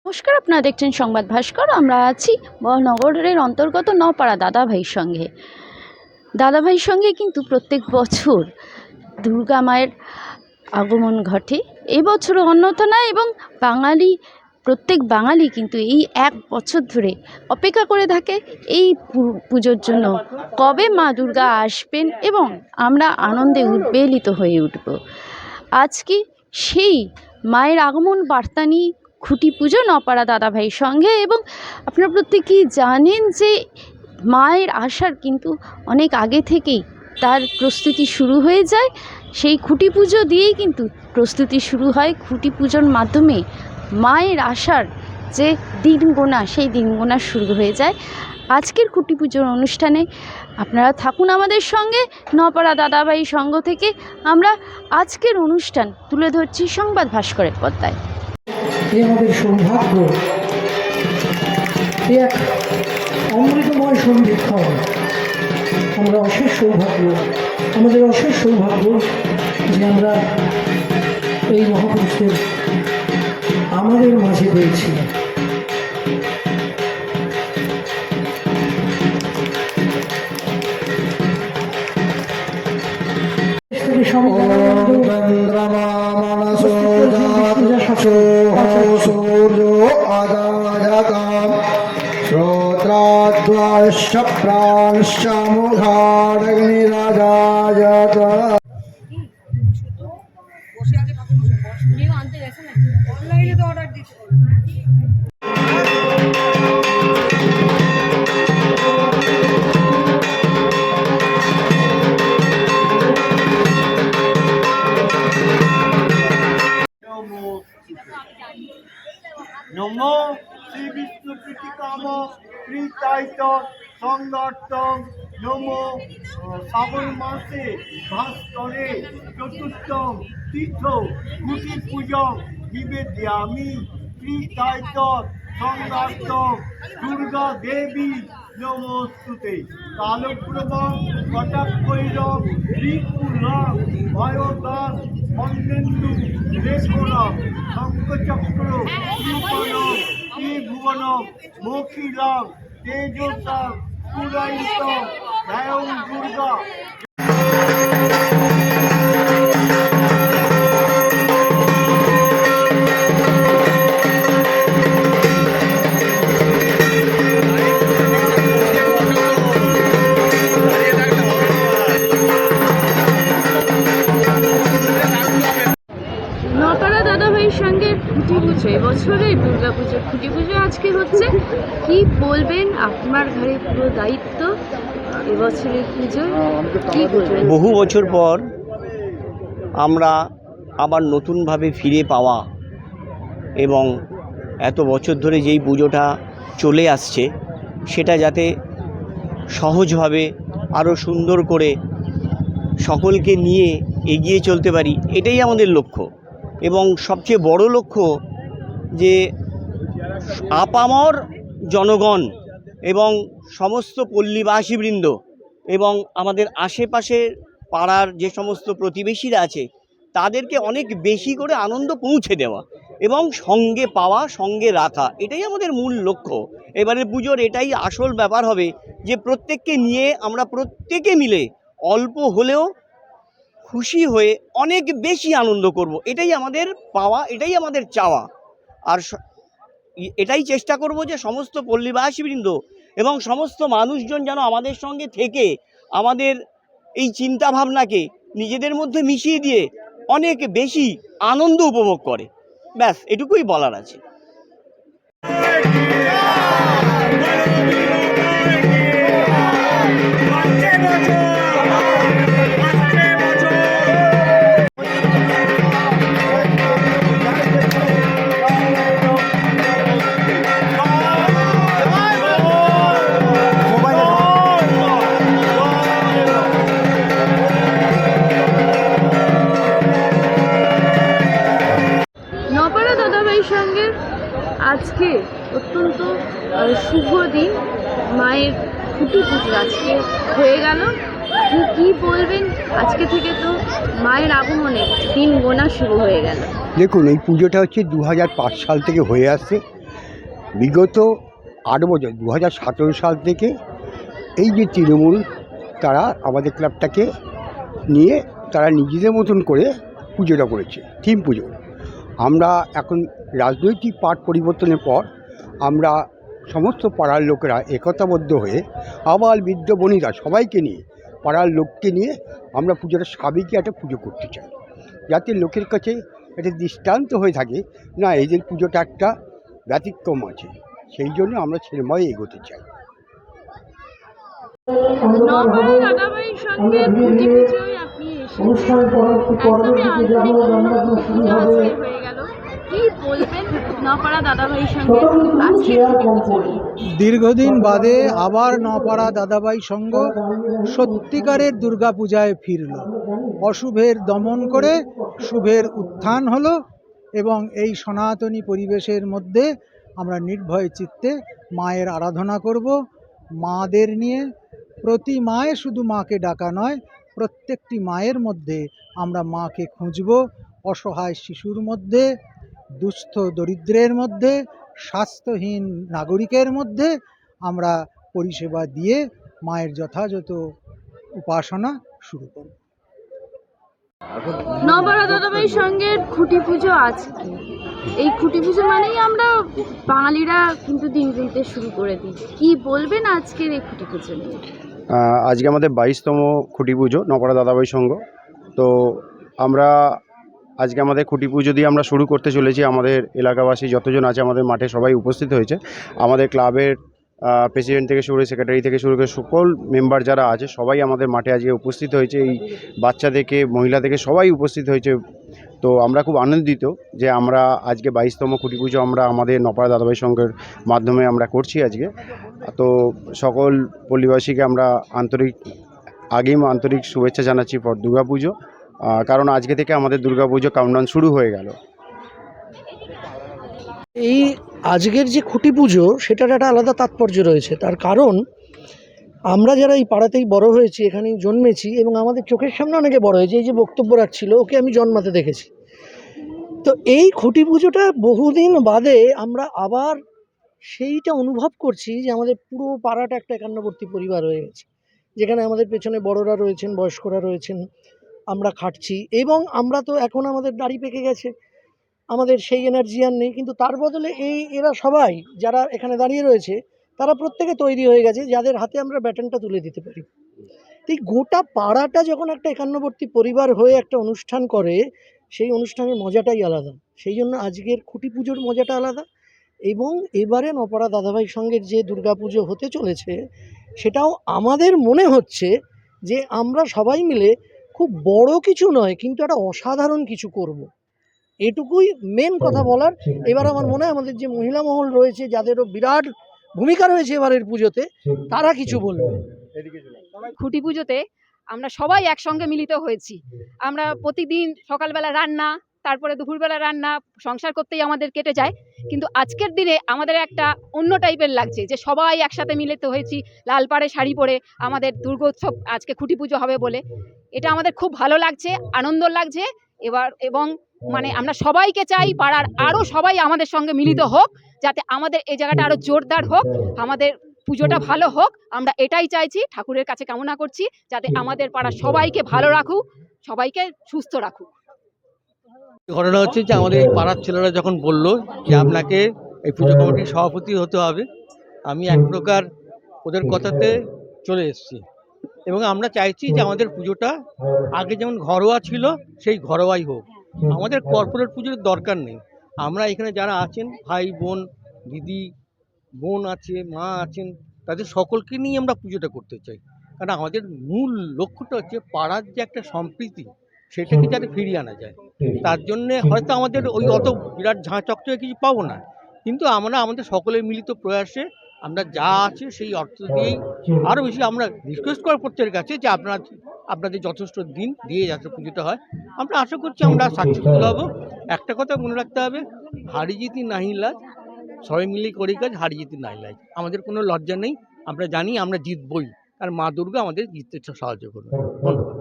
নমস্কার, আপনারা দেখছেন সংবাদ ভাস্কর। আমরা আছি নগরের অন্তর্গত নপাড়া দাদাভাইয়ের সঙ্গে কিন্তু প্রত্যেক বছর দুর্গা মায়ের আগমন ঘটে। এবছরও অন্যথা না, এবং প্রত্যেক বাঙালি কিন্তু এই এক বছর ধরে অপেক্ষা করে থাকে এই পুজোর জন্য, কবে মা দুর্গা আসবেন এবং আমরা আনন্দে উদ্বেলিত হয়ে উঠব। আজকে সেই মায়ের আগমন বার্তা নিয়ে খুঁটি পুজো নপাড়া দাদাভাইয়ের সঙ্গে। এবং আপনারা প্রত্যেকেই জানেন যে মায়ের আসার কিন্তু অনেক আগে থেকেই তার প্রস্তুতি শুরু হয়ে যায়। সেই খুঁটি পুজো দিয়েই কিন্তু প্রস্তুতি শুরু হয়। খুঁটি পুজোর মাধ্যমে মায়ের আসার যে দিন গোনা, সেই দিন গোনা শুরু হয়ে যায়। আজকের খুঁটি পুজোর অনুষ্ঠানে আপনারা থাকুন আমাদের সঙ্গে। নপাড়া দাদাভাই সংঘ থেকে আমরা আজকের অনুষ্ঠান তুলে ধরছি সংবাদ ভাস্করের পর্দায়। আমাদের সৌভাগ্য, এক অমৃতময় সন্ধিক্ষণ। আমরা অশেষ সৌভাগ্য, আমাদের অশেষ সৌভাগ্য যে আমরা এই মহাপুরুষদের আমাদের মাঝে পেয়েছি। श्रोत्राद्वाश्च प्राणश्च मुखाडग्निराजायत। নমো শ্রী বিষ্ণু প্রীতিকাম প্রীতায়িত সংগর্তং। নমো শ্রাবণ মাসে ভাস্করে চতুর্থম তীর্থ খুঁটি পূজং নিবেদয়ামি প্রীতায়িত সংগর্তং দুর্গা দেবী নমস্তুতে। কালপ্রবং কটাক্ষৈরং ঋপুরং ভয়দান মন্দেন্দু রেখরং শঙ্খচক্র ত্রিভুবনং ত্রিভুবনং মখিলং তেজসাং পুরায়িতং ধ্যায়ং দুর্গা। নপাড়া দাদাভাইয়ের সঙ্গে খুঁটি পুজো, এবছরের দুর্গা পুজো খুঁটি পুজো আজকে হচ্ছে। কি বলবেন? আপনার ঘরে পুরো দায়িত্ব এবছরের পুজো, কি বলবেন? বহু বছর পর আমরা আবার নতুনভাবে ফিরে পাওয়া এবং এত বছর ধরে যেই পুজোটা চলে আসছে সেটা যাতে সহজভাবে আরও সুন্দর করে সকলকে নিয়ে এগিয়ে চলতে পারি, এটাই আমাদের লক্ষ্য। এবং সবচেয়ে বড় লক্ষ্য যে আপামর জনগণ এবং সমস্ত পল্লীবাসীবৃন্দ এবং আমাদের আশেপাশের পাড়ার যে সমস্ত প্রতিবেশীরা আছে তাদেরকে অনেক বেশি করে আনন্দ পৌঁছে দেওয়া এবং সঙ্গে পাওয়া, সঙ্গে রাখা, এটাই আমাদের মূল লক্ষ্য। এবারে পুজোর এটাই আসল ব্যাপার হবে যে প্রত্যেককে নিয়ে আমরা প্রত্যেকে মিলে অল্প হলেও খুশি হয়ে অনেক বেশি আনন্দ করব, এটাই আমাদের পাওয়া, এটাই আমাদের চাওয়া। আর এটাই চেষ্টা করব যে সমস্ত পল্লীবাসীবৃন্দ এবং সমস্ত মানুষজন যেন আমাদের সঙ্গে থেকে আমাদের এই চিন্তাভাবনাকে নিজেদের মধ্যে মিশিয়ে দিয়ে অনেক বেশি আনন্দ উপভোগ করে। ব্যাস এটুকুই বলার আছে। নপাড়া দাদাভাইয়ের সঙ্গে আজকে অত্যন্ত শুভ দিন, মায়ের খুঁটি পুজো আজকে হয়ে গেল। কি বলবেন? আজকে থেকে তো মায়ের আগমনের দিন গোনা শুরু হয়ে গেল। দেখুন, এই পুজোটা হচ্ছে 2005 সাল থেকে হয়ে আসছে বিগত 8 বছর 2017 সাল থেকে এই যে তৃণমূল তারা আমাদের ক্লাবটাকে নিয়ে তারা নিজেদের মতন করে পুজোটা করেছে, থিম পুজো। আমরা এখন রাজনৈতিক পাট পরিবর্তনের পর আমরা সমস্ত পাড়ার লোকেরা একতাবদ্ধ হয়ে আবাল বৃদ্ধ বনিতা সবাইকে নিয়ে পাড়ার লোককে নিয়ে আমরা পুজোটা সাবেকি একটা পুজো করতে চাই, যাতে লোকের কাছে একটা দৃষ্টান্ত হয়ে থাকে, না এদের পুজোটা একটা ব্যতিক্রম আছে। সেই জন্য আমরা সেরকমভাবে এগোতে চাই। নবাব দাদাভাইয়ের সঙ্গে খুঁটি পুজোয় আপনি এসেছেন, অনুষ্ঠান একদমই আন্তরিক পুজো আজকে হয়ে গেল। কি বলবেন নপাড়া দাদাভাইয়ের সঙ্গে আজকে খুঁটি পুজো নিয়ে? দীর্ঘদিন বাদে আবার নপাড়া দাদাভাই সংঘ সত্যিকারের দুর্গাপূজায় ফিরল। অশুভের দমন করে শুভের উত্থান হলো এবং এই সনাতনী পরিবেশের মধ্যে আমরা নির্ভয় চিত্তে মায়ের আরাধনা করব। মাদের নিয়ে প্রতি মায়ে শুধু মাকে ডাকা নয়, প্রত্যেকটি মায়ের মধ্যে আমরা মাকে খুঁজব। অসহায় শিশুর মধ্যে, দুস্থ দরিদ্রের মধ্যে, স্বাস্থ্যহীন নাগরিকের মধ্যে আমরা পরিষেবা দিয়ে মায়ের যথাযথ উপাসনা শুরু করব। নপাড়া দাদাভাইয়ের সঙ্গে খুঁটি পুজো আজকে, এই খুঁটি পুজো মানেই আমরা বাঙালিরা কিন্তু দিন গুনতে শুরু করে দিই। কি বলবেন আজকের এই খুঁটি পুজো নিয়ে? আজকে আমাদের 22তম খুঁটি পুজো নপাড়া দাদাভাই সংঘ। তো আমরা আজকে আমাদের খুঁটি পুজো দিয়ে আমরা শুরু করতে চলেছি। আমাদের এলাকাবাসী যতজন আছে আমাদের মাঠে সবাই উপস্থিত হয়েছে। আমাদের ক্লাবের প্রেসিডেন্ট থেকে শুরু করে সেক্রেটারি থেকে শুরু করে সকল মেম্বার যারা আছে সবাই আমাদের মাঠে আজকে উপস্থিত হয়েছে। এই বাচ্চা থেকে মহিলা থেকে সবাই উপস্থিত হয়েছে। তো আমরা খুব আনন্দিত যে আমরা আজকে 22তম খুঁটি পুজো আমরা আমাদের নপাড়া দাদাভাই সংঘের মাধ্যমে আমরা করছি আজকে। তো সকল পল্লীবাসীকে আমরা আন্তরিক শুভেচ্ছা জানাচ্ছি ফর দুর্গাপুজো, কারণ আজকে থেকে আমাদের দুর্গাপুজো কাউন্টডাউন শুরু হয়ে গেল। এই আজকের যে খুঁটি পুজো সেটার একটা আলাদা তাৎপর্য রয়েছে। তার কারণ আমরা যারা এই পাড়াতেই বড় হয়েছি, এখানেই জন্মেছি এবং আমাদের চোখের সামনে অনেকে বড় হয়েছে। এই যে বক্তব্য রাখছিল ওকে আমি জন্মাতে দেখেছি। তো এই খুঁটি পুজোটা বহুদিন বাদে আমরা আবার সেইটা অনুভব করছি যে আমাদের পুরো পাড়াটা একটা একান্নবর্তী পরিবার হয়ে গেছে, যেখানে আমাদের পেছনে বড়রা রয়েছেন, বয়স্করা রয়েছেন, আমরা খাটছি এবং আমরা তো এখন আমাদের দাড়ি পেকে গেছে, আমাদের সেই এনার্জি আর নেই, কিন্তু তার বদলে এরা সবাই যারা এখানে দাঁড়িয়ে রয়েছে তারা প্রত্যেকে তৈরি হয়ে গেছে যাদের হাতে আমরা ব্যাটনটা তুলে দিতে পারি। এই গোটা পাড়াটা যখন একটা একান্নবর্তী পরিবার হয়ে একটা অনুষ্ঠান করে, সেই অনুষ্ঠানের মজাটাই আলাদা। সেই জন্য আজকের খুঁটি পুজোর মজাটা আলাদা। এবং এবারে নপাড়া দাদাভাই সঙ্গের যে দুর্গাপুজো হতে চলেছে সেটাও আমাদের মনে হচ্ছে যে আমরা সবাই মিলে খুব বড় কিছু নয় কিন্তু একটা অসাধারণ কিছু করব। এটুকুই মেন কথা বলার। এবার আমার মনে হয় আমাদের যে মহিলা মহল রয়েছে, যাদেরও বিরাট ভূমিকা রয়েছে এবারের পুজোতে, তারা কিছু বলবে। খুঁটি পুজোতে আমরা সবাই একসঙ্গে মিলিত হয়েছি। আমরা প্রতিদিন সকালবেলা রান্না, তারপরে দুপুরবেলা রান্না, সংসার করতেই আমাদের কেটে যায়। কিন্তু আজকের দিনে আমাদের একটা অন্য টাইপের লাগছে যে সবাই একসাথে মিলিত হয়েছি, লাল পাড়ে শাড়ি পরে আমাদের দুর্গোৎসব আজকে খুঁটি পুজো হবে বলে। এটা আমাদের খুব ভালো লাগছে, আনন্দ লাগছে। এবং মানে আমরা সবাইকে চাই পাড়ার আরও সবাই আমাদের সঙ্গে মিলিত হোক, যাতে আমাদের এই জায়গাটা আরও জোরদার হোক, আমাদের পুজোটা ভালো হোক। আমরা এটাই চাইছি, ঠাকুরের কাছে কামনা করছি যাতে আমাদের পাড়ার সবাইকে ভালো রাখুক, সবাইকে সুস্থ রাখুক। ঘটনা হচ্ছে যে আমাদের এই পাড়ার ছেলেরা যখন বললো যে আপনাকে এই পুজো কমিটির সভাপতি হতে হবে, আমি এক প্রকার ওদের কথাতে চলে এসেছি। এবং আমরা চাইছি যে আমাদের পুজোটা আগে যেমন ঘরোয়া ছিল সেই ঘরোয়াই হোক, আমাদের কর্পোরেট পুজোর দরকার নেই। আমরা এখানে যারা আছেন, ভাই বোন, দিদি বোন আছে, মা আছেন, তাদের সকলকে নিয়ে আমরা পুজোটা করতে চাই। কারণ আমাদের মূল লক্ষ্যটা হচ্ছে পাড়ার যে একটা সম্প্রীতি, সেটাকে যাতে ফিরিয়ে আনা যায়। তার জন্যে হয়তো আমাদের ওই অত বিরাট ঝাঁ চকচকে কিছু পাবো না, কিন্তু আমরা আমাদের সকলের মিলিত প্রয়াসে আমরা যা আছে সেই অর্থ দিয়েই আরও বেশি আমরা রিকোয়েস্ট করার প্রত্যেকের কাছে যে আপনাদের যথেষ্ট দিন দিয়ে যাতে পুজোটা হয়। আমরা আশা করছি আমরা সাকসেসফুল হব। একটা কথা মনে রাখতে হবে, হারি জিতি নাহি লাজ, সবাই মিলে করি কাজ, হারি জিতি নাই লাজ। আমাদের কোনো লজ্জা নেই, আমরা জানি আমরা জিতবই, আর মা দুর্গা আমাদের জিততে সাহায্য করবে। ধন্যবাদ।